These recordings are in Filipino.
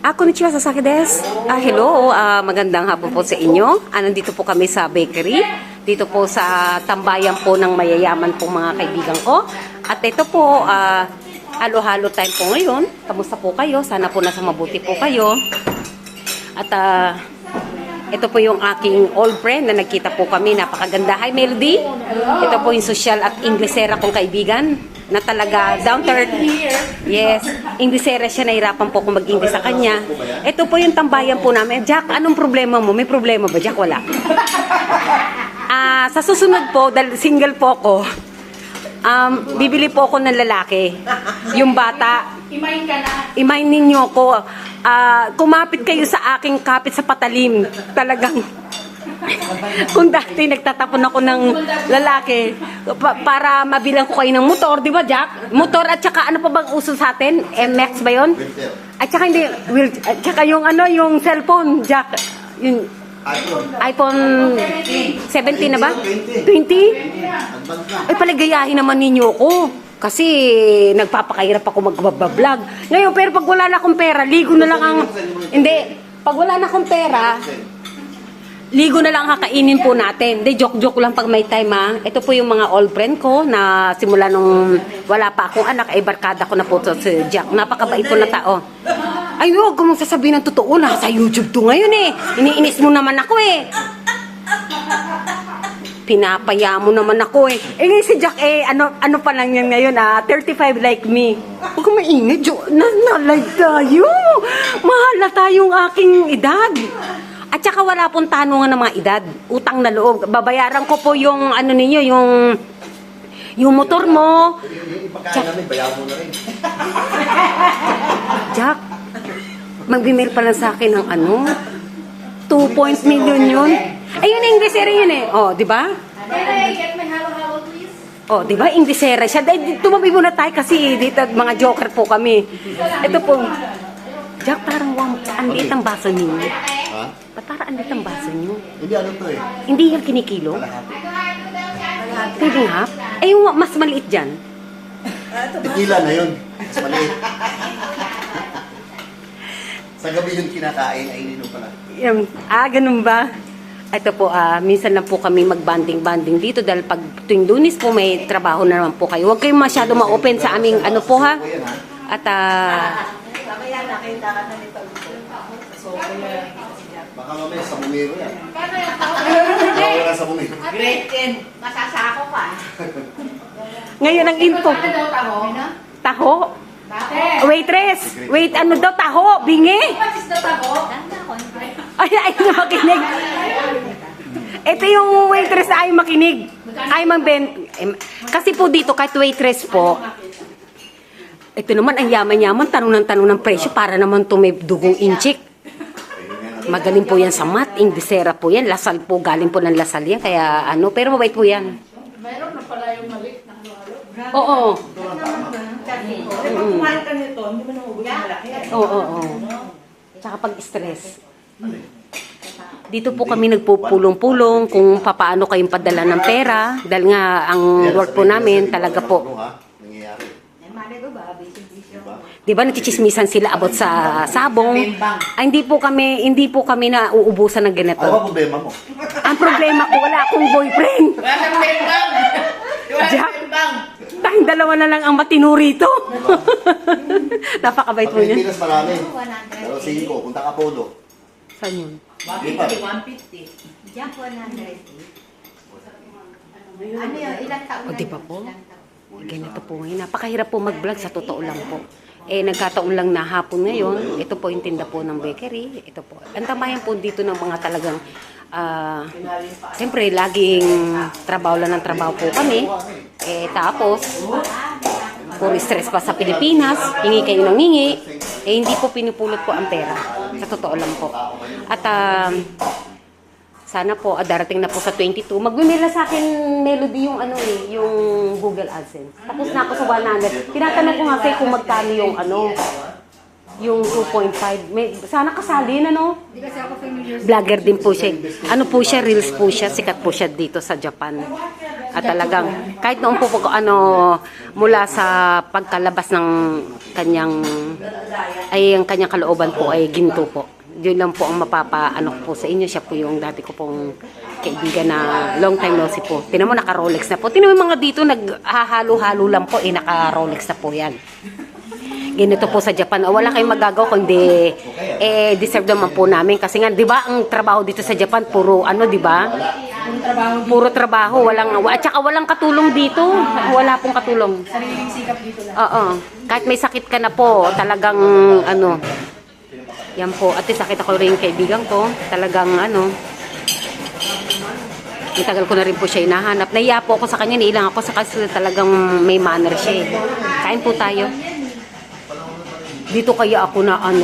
Konnichiwa, Sasaki des. Hello, magandang hapon po sa inyo. Nandito po kami sa bakery. Dito po sa tambayan po ng mayayaman pong mga kaibigan ko. At ito po, halo-halo time po ngayon. Kamusta po kayo? Sana po nasa mabuti po kayo. At ito po yung aking old friend na nagkita po kami. Napakaganda. Hi, Melody. Ito po yung social at Inglesera kong kaibigan na talaga down to earth. Yes, Inglesera siya, nahirapan po kung mag-English sa kanya. Ito po yung tambayan po namin. Jack, anong problema mo? May problema ba, Jack? Wala. Sa susunod po, dahil single po ako, bibili po ako ng lalaki. Yung bata. Imayin ka na. Imayin ninyo ko. Kumapit kayo sa aking kapit sa patalim. Talagang kung dati nagtatapon ako ng lalaki para mabilang ko kayo ng motor, di ba, Jack? Motor at saka ano pa bang uso sa atin? MX ba yun? At saka hindi, at saka yung yung cellphone, Jack, yung iPhone 17 na ba? 20? Ay, paligayahin naman ninyo ko. Kasi nagpapakahirap ako magbablog. Ngayon, pero pag wala na akong pera, ligo na lang ang... Hindi, pag wala na akong pera, ligo na lang kakainin po natin. Hindi, joke-joke lang pag may time, ha. Ito po yung mga old friend ko na simula nung wala pa akong anak, ay barkada ko na po si Jack. Napakabait po na tao. Ay, huwag kung sasabihin ng totoo, nasa YouTube to ngayon eh. Iniinis mo naman ako eh. Pinapaya mo naman ako eh. Eh ngayon si Jack ano pa lang yan ngayon 35 like me. Huwag kang maingay, na-like tayo. Mahala tayong aking edad. At saka wala pong tanungan ng mga edad. Utang na loob. Babayaran ko po yung ninyo, yung motor mo. Ipagkain namin, bayaran mo na rin. Jack, mag-email pa lang sa akin ng 2 million yun. Ayun, Inglesera yun eh. Oh, di ba? Can I get my halo-halo, please? Oh, di ba? Inglesera siya. Dahil tumabi muna tayo kasi dito mga joker po kami. Ito po. Jack, parang andit ang baso niyo. Ha? Ba't parang andit ang baso niyo? Hindi ano to eh. Hindi yung kinikilo? Kalahati. Pwede nga. Eh, yung mas maliit dyan. Tequila na yun. Mas maliit. Sa gabi yung kinakain, ay ininom pala. Ganun ba? Ito po, minsan lang po kami mag-banding-banding dito dahil pag tuwing Lunes po may trabaho na naman po kayo. Huwag kayong masyado ma-open sa aming po ha. At Baka mamaya sa bumero yan. Kano yung Baka wala sa bumero. Grade 10. Masasako ka. ngayon ang info. Ano daw taho? Taho. Bakit? Waitress. Wait, ano daw? Taho. Bingi. What is the taho? Ay na makinig. Ito yung waitress na ay makinig. Ay kasi po dito kahit waitress po, ito naman ang yaman-yaman, tanong ng presyo para naman to may dugong inchik. Magaling po yan sa math, Inglesera po yan, Lasal po, galing po ng Lasal yan, kaya pero mabait po yan. Mayroon na pala yung maliit na halo-halo. Oo. Kung kumain ka nito, hindi mo na ubus yung malaki. Oo. Tsaka pag-stress. Dito po kami nagpupulong-pulong kung paano kayong padala ng pera. Dahil nga ang work po namin talaga po. Nangyayari. Di ba nachichismisan sila about sa sabong? Ay, hindi po kami na uubusan ng ganito. Ano ba problema mo? Ang problema ko, wala akong boyfriend. Wala kang bembang! Wala Jack. kang bembang! Tayong dalawa na lang ang matino rito. Napakabait Sa po niya. Pilipinas marami. Pero sa ko, punta ka Polo. Saan yun? 150. Diyan po 100. Ano yun? Ilang taon O, na di ba yun? po? Ilang taon? Ganito po ngayon. Napakahirap po mag-vlog, sa totoo lang po. Nagkataon lang na hapon ngayon. Ito po yung tinda po ng bakery. Ito po. Ang tamayan po dito ng mga talagang siyempre, laging trabaho lang ng trabaho po kami. Tapos, puro stress pa sa Pilipinas. Hingi kayo ng hingi. Hindi po pinupulot po ang pera. Sa totoo lang po. At sana po, darating na po sa 22. Mag-mail sa akin, Melody, yung yung Google AdSense. Tapos na ako sa 100. Tinatanong ko nga kayo kung magkano yung Yung 2.5. Sana kasali na, no? Hindi kasi ako familiar. Vlogger din po siya. Ano po siya, reels po siya, sikat po siya dito sa Japan. At talagang, kahit noong po, mula sa pagkalabas ng kanyang, ang kanyang kalooban po ay ginto po. Yun lang po ang mapapaano ko po sa inyo. Siya po yung dati ko pong kaibigan na long time no see po. Tinan mo, naka-Rolex na po. Tinan mo yung mga dito, naghahalo-halo lang po, naka-Rolex na po yan. Ganito po sa Japan. Wala kayong magagawa kundi deserve naman po namin kasi nga 'di ba ang trabaho dito sa Japan puro ano 'di ba? Puro trabaho, at saka walang katulong dito. Wala pong katulong. Sariling sikap dito lang. Oo. Kahit may sakit ka na po, talagang ano. Yan po. At sakit ako rin yung kaibigan ko. Talagang ano. Matagal ko na rin po siya hinahanap. Nahiya po ako sa kanya, niilang ako sa kasi talagang may manner siya. Kain po tayo. Dito kaya ako na ano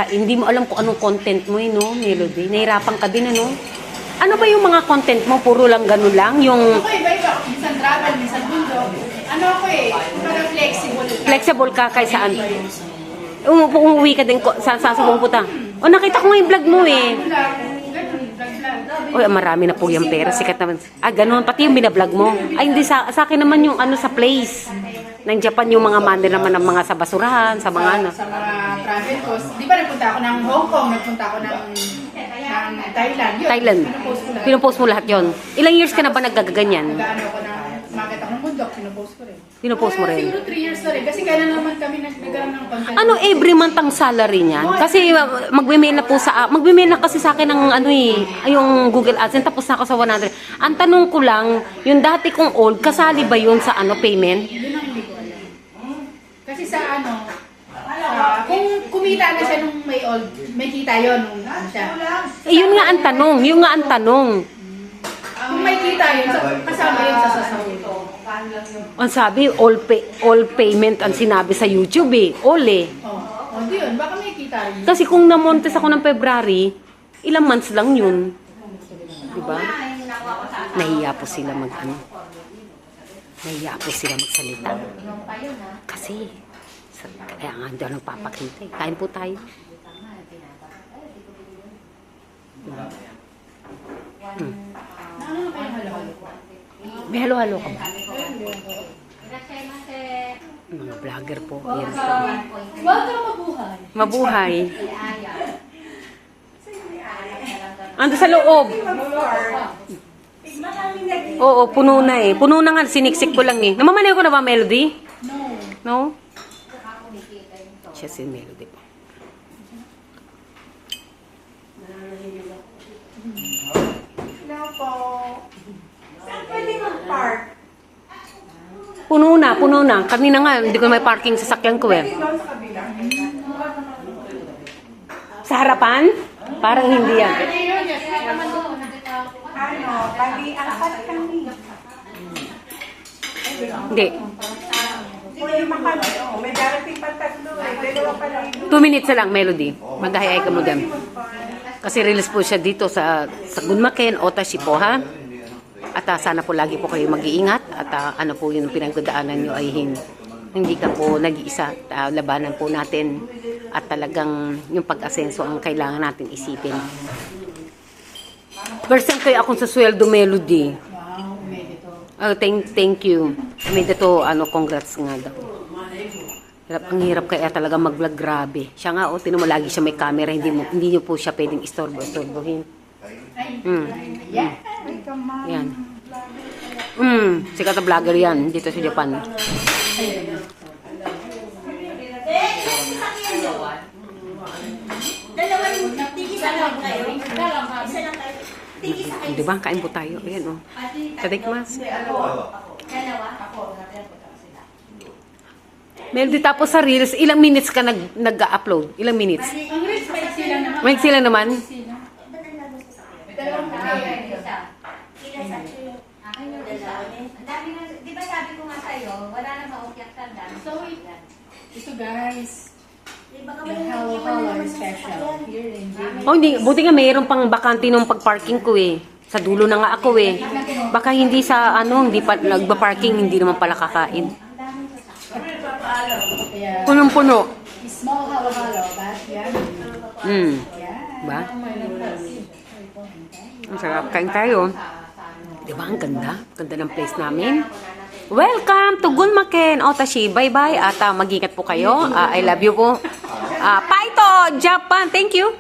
hindi mo alam kung anong content mo no, Melody. Nahirapan ka din ano. Ano ba yung mga content mo? Puro lang ganun lang? Yung Ako iba-iba. Minsan travel, minsan mundo. Ano ako kumbaga flexible. flexible ka kahit saan? Umuwi ka din sa pupunta. O nakita ko nga yung vlog mo eh. Ano lang, ganun, vlog-vlog. Oy, marami na po yung pera. Sikat naman. Ganun. Pati yung binablog mo. Ay, hindi sa akin naman yung ano sa place. Ng Japan yung mga mandir naman ng mga sa basurahan, sa mga ano. Sa mga travel ko. Di ba nagpunta ako ng Hong Kong, nagpunta ako ng Thailand. Yun, Thailand. pinupost ko lahat. Pinupost mo lahat yon. Ilang years ka na ba nagagaganyan? Nag-ano ako ng umagat ako ng bundok, pinupost ko rin. Pinupost mo rin? Siguro 3 years na rin. Kasi kailan naman kami nagkaroon ng content. Ano every month ang salary niyan? Kasi magme-mail na po magme-mail na kasi sa akin ng ano yung Google AdSense tapos na ako sa 100. Ang tanong ko lang, yung dati kong old, kasali ba yun sa ano payment? Yun ang hindi ko alam. Kasi sa ano, kung kumita na siya nung may kita yun nung ano siya. Yun nga ang tanong, Kung may kita yun, kasama yun sa sasawin. Ang sabi, all payment ang sinabi sa YouTube all Di yun, baka may kita rin. Kasi kung namontes ako ng February, ilang months lang yun. Diba? Nahiya po sila Nahiya po sila magsalita. Kasi, kaya nga doon nagpapakita. Kain po tayo. Ano na kayong halo-halo? May halo-halo ka ba? Mga vlogger po. Yan po. Huwag kang mabuhay. Mabuhay. Ando sa loob. Oo, puno na Puno na nga, siniksik ko lang Namamanaw ko na ba, Melody? No? Siya si Melody po. Hello po. Saan pwede mag-park? Puno na. Kanina nga, hindi ko may parking sa sakyan ko Doon sa kabila. Sa harapan? Parang hindi yan. Ano, bali, angkat kami. Hindi. Pwede makami. Oh, may darating pa tatlo Dalawa pa lang. 2 minutes na lang, Melody. Mag-hi-hi ka mo dyan. Kasi release po siya dito sa Gunmaken, Otashi po, ha? At sana po lagi po kayo mag-iingat. At ano po yung pinagdadaanan nyo ay hindi ka po nag-iisa. Labanan po natin. At talagang yung pag-asenso ang kailangan natin isipin. First time kayo akong sa sweldo, Melody. Wow, may dito. Thank you. May dito, congrats nga daw. Ang hirap kaya talaga mag-vlog, grabe. Siya nga, tinan mo, lagi siya may camera, hindi niyo po siya pwedeng istorbohin. Yan. Sikat na vlogger yan, dito sa Japan. Di ba? Kain po tayo. Ayan, Tadikmas. Melody, tapos sa Reels, ilang minutes ka nag-upload? Ilang minutes? Ang rich, maiksi lang naman. Maiksi lang naman? Dalawang Di ba sabi ko nga sa'yo, wala na maukiyak sa dam. So, ito guys. Baka How special. Here in Jimmy. Hindi. Buti nga mayroon pang bakante nung pag-parking ko Sa dulo na nga ako Baka hindi sa hindi pa nagba-parking, hindi naman pala kakain. Kaya, Punong-puno. Mau halo-halo, bas. Yan. Mm. Yan. Ba? Ang sarap. Kain tayo. Di ba? Ang ganda. Ganda ng place namin. Welcome to Gunmaken. O, Tashi, bye-bye. At mag-ingat po kayo. I love you po. Paito, Japan. Thank you.